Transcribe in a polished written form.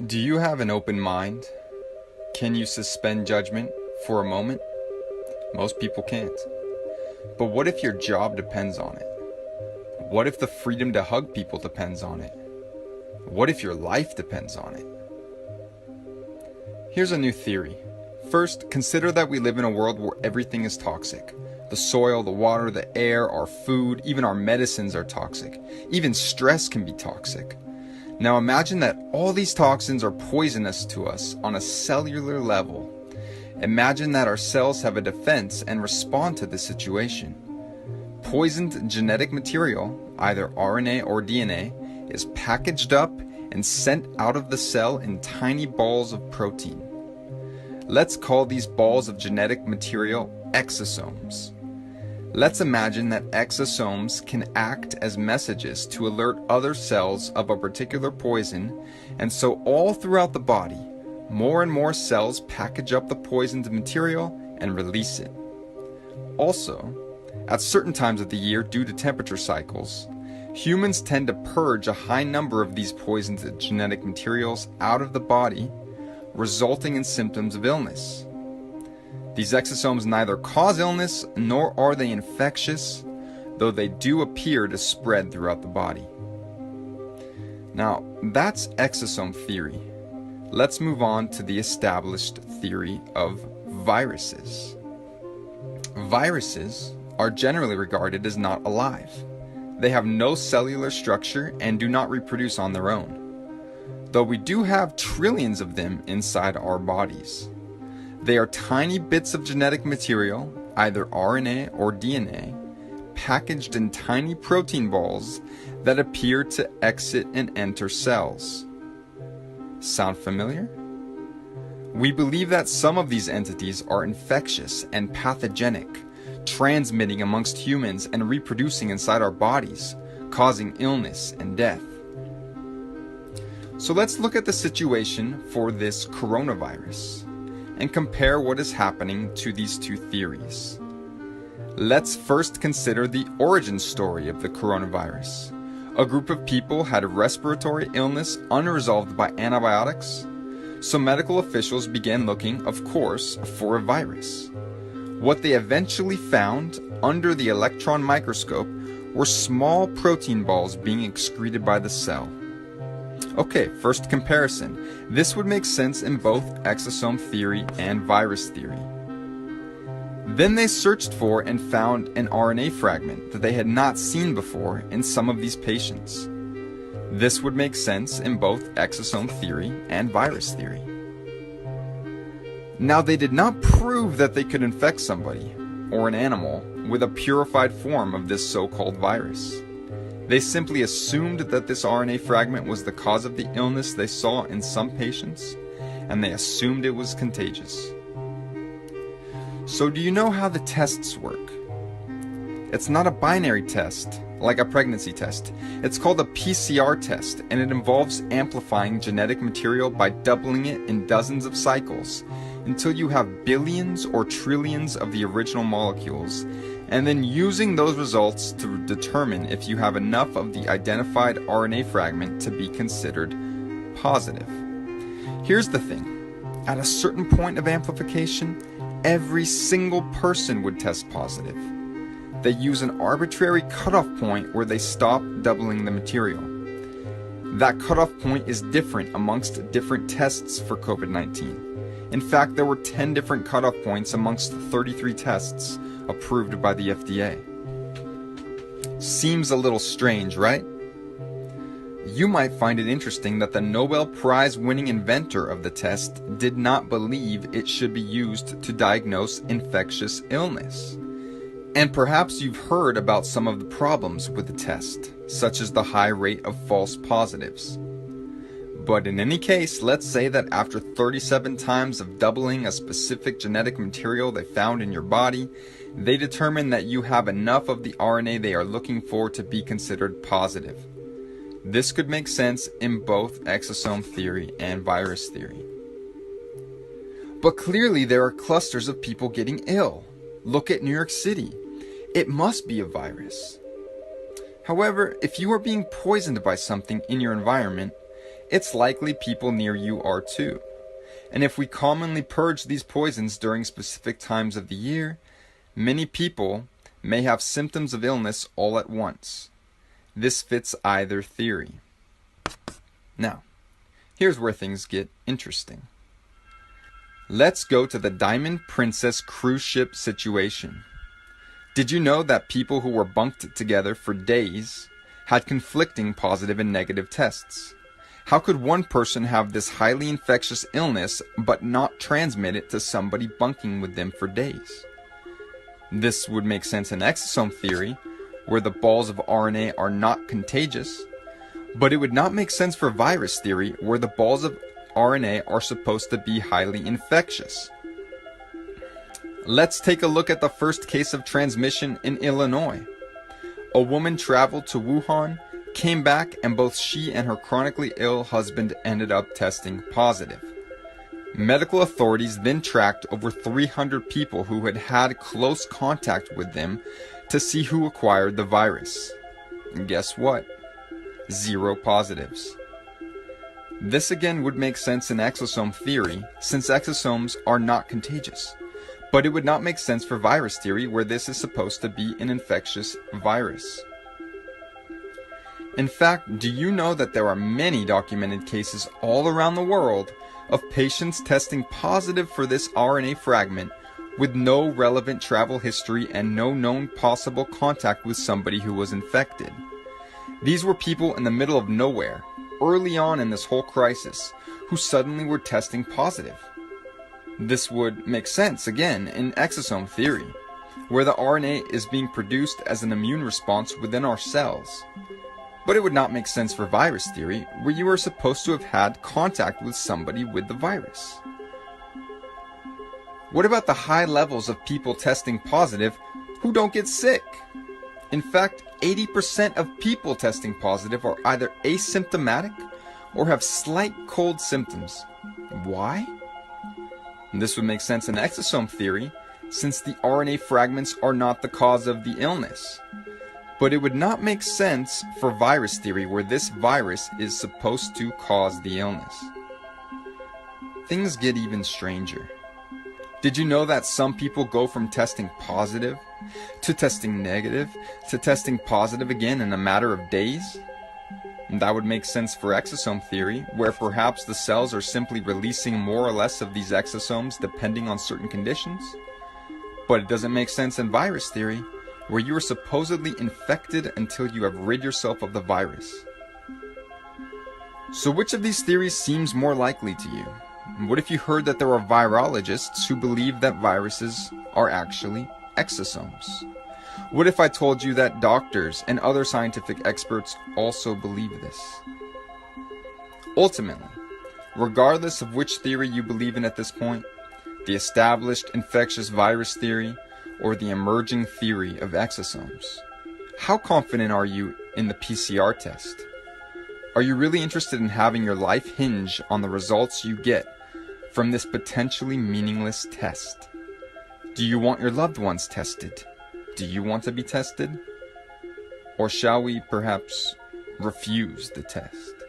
Do you have an open mind? Can you suspend judgment for a moment? Most people can't. But what if your job depends on it? What if the freedom to hug people depends on it? What if your life depends on it? Here's a new theory. First, consider that we live in a world where everything is toxic. The soil, the water, the air, our food, even our medicines are toxic. Even stress can be toxic. Now imagine that all these toxins are poisonous to us on a cellular level. Imagine that our cells have a defense and respond to the situation. Poisoned genetic material, either RNA or DNA, is packaged up and sent out of the cell in tiny balls of protein. Let's call these balls of genetic material exosomes. Let's imagine that exosomes can act as messages to alert other cells of a particular poison, and so all throughout the body, more and more cells package up the poisoned material and release it. Also, at certain times of the year due to temperature cycles, humans tend to purge a high number of these poisoned genetic materials out of the body, resulting in symptoms of illness. These exosomes neither cause illness nor are they infectious, though they do appear to spread throughout the body. Now, that's exosome theory. Let's move on to the established theory of viruses. Viruses are generally regarded as not alive. They have no cellular structure and do not reproduce on their own, though we do have trillions of them inside our bodies. They are tiny bits of genetic material, either RNA or DNA, packaged in tiny protein balls that appear to exit and enter cells. Sound familiar? We believe that some of these entities are infectious and pathogenic, transmitting amongst humans and reproducing inside our bodies, causing illness and death. So let's look at the situation for this coronavirus and compare what is happening to these two theories. Let's first consider the origin story of the coronavirus. A group of people had a respiratory illness unresolved by antibiotics, so medical officials began looking, of course, for a virus. What they eventually found under the electron microscope were small protein balls being excreted by the cell. Okay, first comparison. This would make sense in both exosome theory and virus theory. Then they searched for and found an RNA fragment that they had not seen before in some of these patients. This would make sense in both exosome theory and virus theory. Now, they did not prove that they could infect somebody or an animal with a purified form of this so-called virus. They simply assumed that this RNA fragment was the cause of the illness they saw in some patients, and they assumed it was contagious. So do you know how the tests work? It's not a binary test, like a pregnancy test. It's called a PCR test, and it involves amplifying genetic material by doubling it in dozens of cycles until you have billions or trillions of the original molecules, and then using those results to determine if you have enough of the identified RNA fragment to be considered positive. Here's the thing. At a certain point of amplification, every single person would test positive. They use an arbitrary cutoff point where they stop doubling the material. That cutoff point is different amongst different tests for COVID-19. In fact, there were 10 different cutoff points amongst 33 tests approved by the FDA. Seems a little strange, right? You might find it interesting that the Nobel Prize winning inventor of the test did not believe it should be used to diagnose infectious illness. And perhaps you've heard about some of the problems with the test, such as the high rate of false positives. But in any case, let's say that after 37 times of doubling a specific genetic material they found in your body, they determine that you have enough of the RNA they are looking for to be considered positive. This could make sense in both exosome theory and virus theory. But clearly there are clusters of people getting ill. Look at New York City. It must be a virus. However, if you are being poisoned by something in your environment, it's likely people near you are too. And if we commonly purge these poisons during specific times of the year, many people may have symptoms of illness all at once. This fits either theory. Now, here's where things get interesting. Let's go to the Diamond Princess cruise ship situation. Did you know that people who were bunked together for days had conflicting positive and negative tests? How could one person have this highly infectious illness but not transmit it to somebody bunking with them for days? This would make sense in exosome theory, where the balls of RNA are not contagious, but it would not make sense for virus theory, where the balls of RNA are supposed to be highly infectious. Let's take a look at the first case of transmission in Illinois. A woman traveled to Wuhan, came back, and both she and her chronically ill husband ended up testing positive. Medical authorities then tracked over 300 people who had had close contact with them to see who acquired the virus. And guess what? 0 positives. This again would make sense in exosome theory, since exosomes are not contagious. But it would not make sense for virus theory, where this is supposed to be an infectious virus. In fact, do you know that there are many documented cases all around the world of patients testing positive for this RNA fragment with no relevant travel history and no known possible contact with somebody who was infected? These were people in the middle of nowhere, early on in this whole crisis, who suddenly were testing positive. This would make sense, again, in exosome theory, where the RNA is being produced as an immune response within our cells. But it would not make sense for virus theory, where you are supposed to have had contact with somebody with the virus. What about the high levels of people testing positive who don't get sick? In fact, 80% of people testing positive are either asymptomatic or have slight cold symptoms. Why? This would make sense in exosome theory, since the RNA fragments are not the cause of the illness. But it would not make sense for virus theory, where this virus is supposed to cause the illness. Things get even stranger. Did you know that some people go from testing positive to testing negative to testing positive again in a matter of days? And that would make sense for exosome theory, where perhaps the cells are simply releasing more or less of these exosomes depending on certain conditions. But it doesn't make sense in virus theory, where you are supposedly infected until you have rid yourself of the virus. So which of these theories seems more likely to you? What if you heard that there are virologists who believe that viruses are actually exosomes? What if I told you that doctors and other scientific experts also believe this? Ultimately, regardless of which theory you believe in at this point, the established infectious virus theory or the emerging theory of exosomes, how confident are you in the PCR test? Are you really interested in having your life hinge on the results you get from this potentially meaningless test? Do you want your loved ones tested? Do you want to be tested? Or shall we perhaps refuse the test?